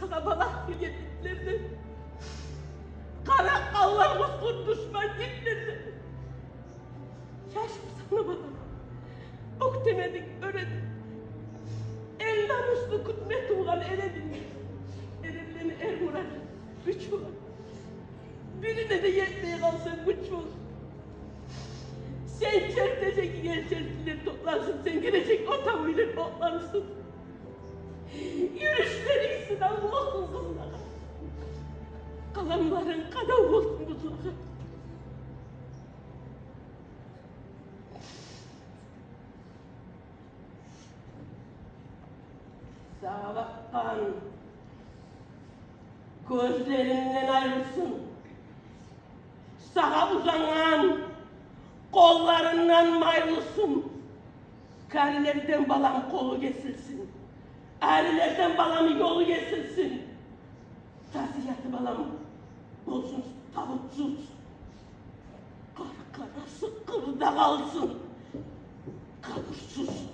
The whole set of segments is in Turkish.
sana balak yediklerdi. Kara Allah'ımız kurtuşma gittirdi. Şaşıp sana bana. Ok demedik, öğredik. El namuslu kudmeti olan eredin. Eredini er murat, güç olan. Birine de yetmeye kalsın güç olur. Sen çertecek yer çertileri toplarsın, sen gelecek o tavuğuyla toplarsın. Yürüyüşleri sınav olsun kızlara. Kalanların kadavı olsun kızlara. Sağa bakan gözlerinden ayrılsın. Sağa uzanan kollarından ayrılsın. Karilerden balam kolu kesilsin. Erilerden balamı yolu kesilsin. Taziyatı balam olsun tavutsuz. Karkarası kırda kalsın. Kabursuz.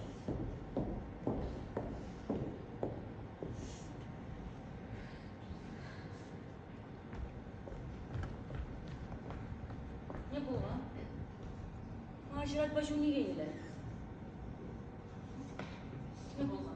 Ne bu lan? Maşurat başım niye gelir? Ne bu lan?